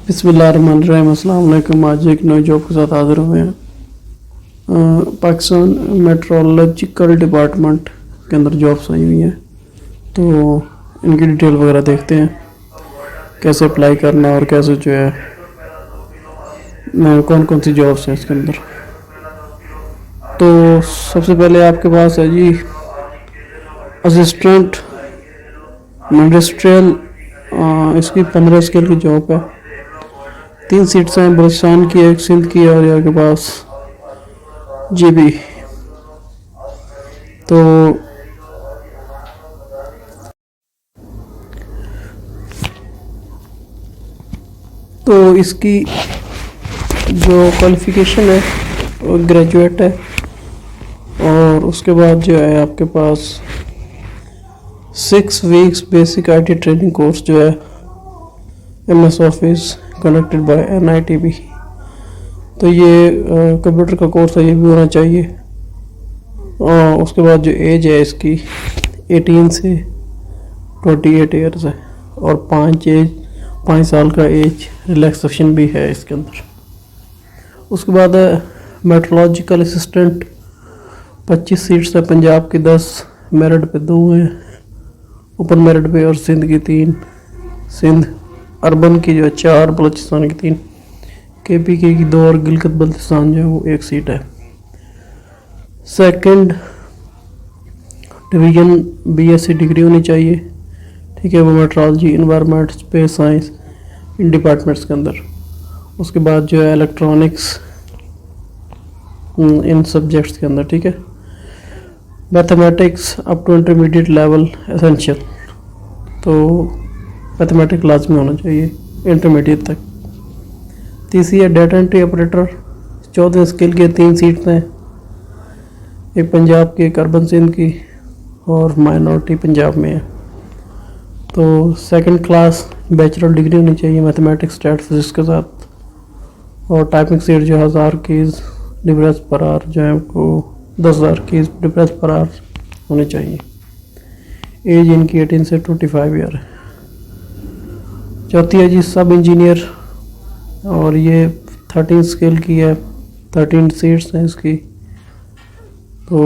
बिस्मिल्लाहिर्रहमानिर्रहीम। अस्सलाम वालेकुम। आज एक नई जॉब के साथ हाजिर हुए हैं। पाकिस्तान मेट्रोलॉजिकल डिपार्टमेंट के अंदर जॉब्स आई हुई हैं, तो इनकी डिटेल वगैरह देखते हैं, कैसे अप्लाई करना और कैसे जो है कौन कौन सी जॉब्स हैं इसके अंदर। तो सबसे पहले आपके पास है जी असिस्टेंट इंडस्ट्रियल, इसकी 15 स्केल की जॉब है। 3 सीट्स हैं, बलूचिस्तान की, एक सिंध की और यहाँ के पास जीबी। तो इसकी जो क्वालिफ़िकेशन है वो ग्रेजुएट है, और उसके बाद जो है आपके पास 6 weeks basic IT training course जो है MS office conducted by NITB। तो ये कंप्यूटर का कोर्स है, ये भी होना चाहिए। और उसके बाद जो एज है इसकी 18 से 28 ईयर्स है, और 5 साल का एज रिलैक्सेशन भी है इसके अंदर। उसके बाद मेट्रोलॉजिकल असिस्टेंट 25 सीट्स है, पंजाब की 10, मेरिट पे 2 हैं, ओपन मेरिट पे, और सिंध की 3, सिंध अर्बन की जो है 4, बलूचिस्तान की 3, KPK की 2 और गिलगित बल्तिस्तान जो है वो 1 सीट है। सेकंड डिवीजन BSc डिग्री होनी चाहिए, ठीक है, वो मेट्रोलॉजी, इन्वायरमेंट, स्पेस साइंस इन डिपार्टमेंट्स के अंदर। उसके बाद जो है इलेक्ट्रॉनिक्स इन सब्जेक्ट्स के अंदर, ठीक है। Mathematics up to intermediate level essential, तो मैथमेटिक्स लाजमी होना चाहिए इंटरमीडिएट तक। तीसरी है डाटा एंट्री ऑपरेटर, 14 स्केल के 3 सीट्स हैं, एक पंजाब की, एक अर्बन सिंध की, और माइनॉरिटी पंजाब में है। तो सेकंड क्लास बैचलर डिग्री होनी चाहिए मैथमेटिक्स, स्टैट, फिजिक्स के साथ, और टाइपिंग स्पीड जो 1000 कीज डिफरेंस पर आवर जो है वो 10,000 कीज डिफरेंस पर आवर होनी चाहिए। एज इनकी 18 से 25 ईयर है। चौथी है जी सब इंजीनियर, और ये 13 स्केल की है, 13 सीट्स हैं इसकी। तो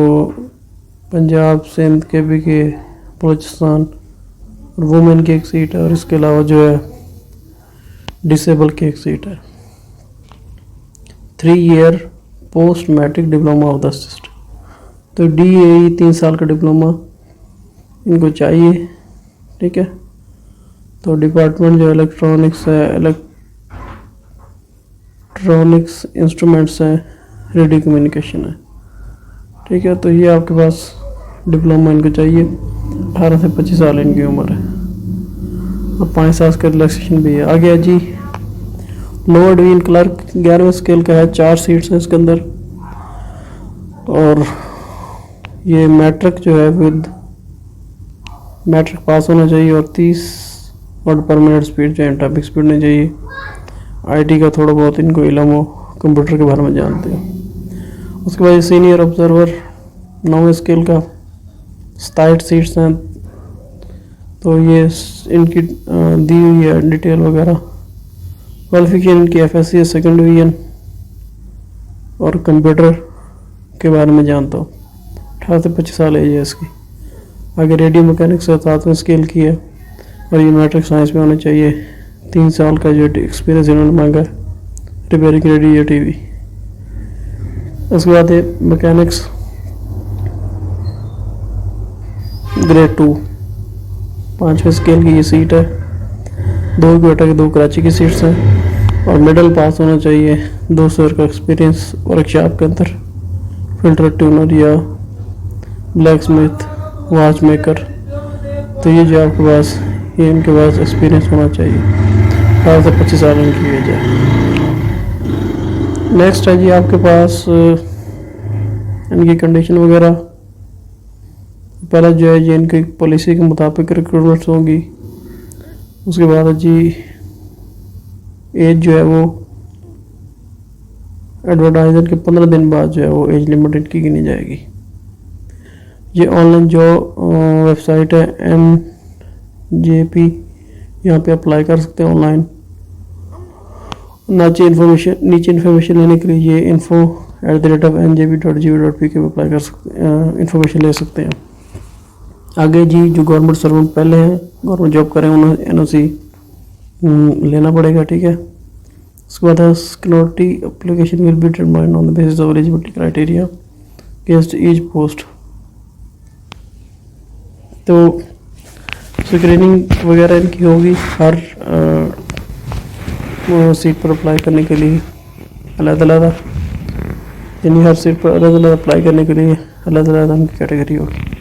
पंजाब, सिंध, KPK, बलूचिस्तान, और वुमेन की 1 सीट है, और इसके अलावा जो है डिसेबल की 1 सीट है। 3 year post matric diploma of the assistant, तो DAE 3 साल का डिप्लोमा इनको चाहिए, ठीक है। तो डिपार्टमेंट जो इलेक्ट्रॉनिक्स है, इलेक्ट्रॉनिक्स इंस्ट्रूमेंट्स हैं, रेडियो कम्युनिकेशन है, ठीक है। तो ये आपके पास डिप्लोमा इनको चाहिए। 18 से 25 साल इनकी उम्र है, और 5 साल का रिलैक्सेशन भी है। आ गया जी लोअर डिवीजन क्लर्क, 11वें स्केल का है, 4 सीट्स हैं इसके अंदर, और ये मैट्रिक जो है विद मैट्रिक पास होना चाहिए, और 30 वर्ड पर मिनट स्पीड जो है टाइपिंग स्पीड नहीं चाहिए। IT का थोड़ा बहुत इनको इल्म हो, कंप्यूटर के बारे में जानते हो। उसके बाद सीनियर ऑब्जर्वर 9वें स्केल का, 67 सीट्स हैं। तो ये इनकी दी हुई है डिटेल वगैरह। क्वालिफिकेशन इनकी FSC सेकंड डिवीजन, और कंप्यूटर के बारे में जानता हूँ। 18 से 25 साल एज है इसकी। आगे रेडियो मैकेनिक्स 7वें स्केल की है, और ये मैट्रिक साइंस में होना चाहिए। 3 साल का जो एक्सपीरियंस इन्होंने मांगा है, रिपेयरिंग रेडियो TV। उसके बाद है मैकेनिक्स ग्रेड 2, 5वें स्केल की ये सीट है। 2 क्वेटा की 2 कराची की सीट्स हैं, और मिडल पास होना चाहिए। 2 साल का एक्सपीरियंस वर्कशॉप के अंदर, फिल्टर ट्यूनर या ब्लैक स्मिथ, वॉच मेकर। तो ये जो आपके पास, ये इनके पास एक्सपीरियंस होना चाहिए। 18 से 25 साल इनकी एज है। नेक्स्ट है जी आपके पास इनकी कंडीशन वगैरह। पहला जो है जी इनकी पॉलिसी के मुताबिक रिक्रूटमेंट्स होंगी। उसके बाद जी एज जो है वो एडवर्टाइजर के 15 दिन बाद जो है वो एज लिमिट इनकी गिनी जाएगी। ये ऑनलाइन जो वेबसाइट है NJP, यहाँ पे अप्लाई कर सकते हैं ऑनलाइन। नीचे इन्फॉर्मेशन लेने के लिए ये info@njb.gov.pk पे अप्लाई कर सकते, इन्फॉर्मेशन ले सकते हैं। आगे जी, जो गवर्नमेंट सर्वेंट पहले हैं, गवर्नमेंट जॉब करें, उन्हें NOC लेना पड़ेगा, ठीक है। उसके बाद है security application will be determined on the basis of eligibility criteria against each post. तो स्क्रीनिंग वगैरह इनकी होगी हर सीट पर अप्लाई करने के लिए अलग-अलग, यानी हर सीट पर अलग-अलग अप्लाई करने के लिए अलग-अलग उनकी कैटेगरी होगी।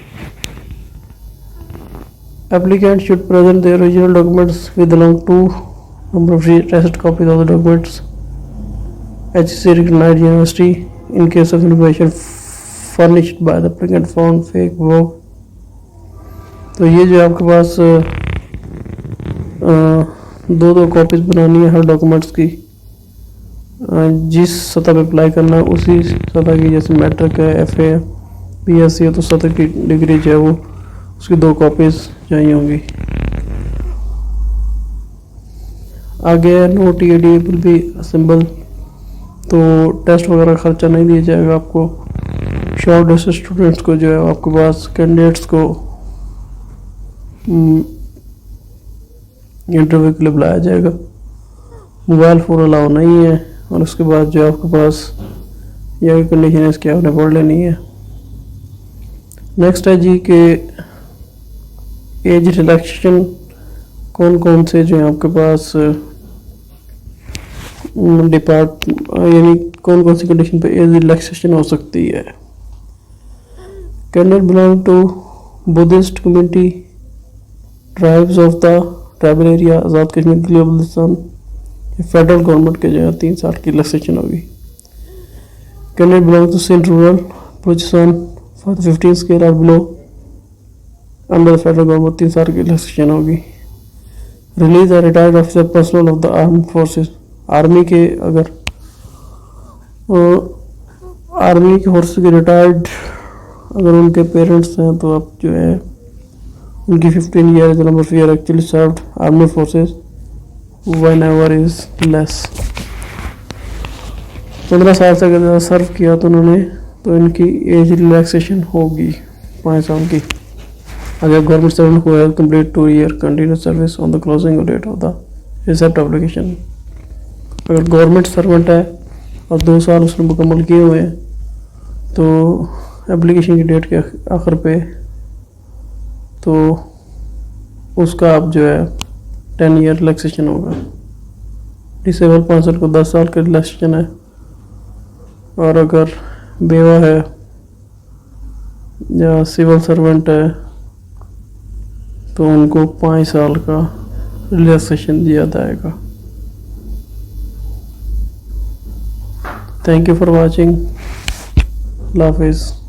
Applicant should present their original documents with along to number of recent copies of the documents HC recognized university in case of information furnished by the applicant found fake work। तो ये जो आपके पास दो copies बनानी है हर documents की, जिस सतह पे अप्लाई करना है उसी सतह की, जैसे मैट्रिक है, FA है, BSc है, तो सतह की डिग्री जो है वो उसकी 2 कॉपीज चाहिए होंगी। आगे no TAD will be assemble, तो टेस्ट वगैरह खर्चा नहीं दिया जाएगा आपको। शॉर्ट लिस्ट स्टूडेंट्स को जो है आपके पास कैंडिडेट्स को इंटरव्यू के लिए बुलाया जाएगा। मोबाइल फ़ोन अलाउ नहीं है। और उसके बाद जो आपके पास यह कंडीशन है, इसकी आपने पढ़ लेनी है। नेक्स्ट है जी कि एज रिलैक्सेशन कौन कौन से जो है आपके पास यानी कौन कौन सी कंडीशन पे एज रिलैक्सेशन हो सकती है। Candidate belong to Buddhist community, tribes of the tribal area, Azad Kashmir, Delhi और बलूचिस्तान। फेडरल गवर्नमेंट के जो है 3 साल की रिलैक्सेशन होगी। Candidate belong to Sindh rural Balochistan for 15 scale और below under the federal government 3 साल की रिलैक्सेशन होगी। रिलीज और retired officer personnel of the arm forces, army के अगर आर्मी के फोर्सेस के रिटायर्ड अगर उनके पेरेंट्स हैं तो आप जो है उनकी 15 year number of year actually served army forces whenever is less, 15 साल से अगर सर्व किया तो उन्होंने, तो इनकी एज रिलैक्सेशन होगी 5 साल की। अगर गवर्नमेंट सर्वेंट को have complete 2 year continuous service on the closing date of the receipt application. अगर गवर्नमेंट सर्वेंट है और 2 साल उसने मुकम्मल किए हुए हैं तो एप्लीकेशन की डेट के आखिर पे तो उसका आप जो है 10 ईयर रिलैक्सेशन होगा। डिसेबल पर्सन को 10 साल का रिलैक्सेशन है। और अगर बेवा है या सिविल सर्वेंट है तो उनको 5 साल का रिलैक्सेशन दिया जाएगा। Thank you for watching. अल्लाह हाफिज़।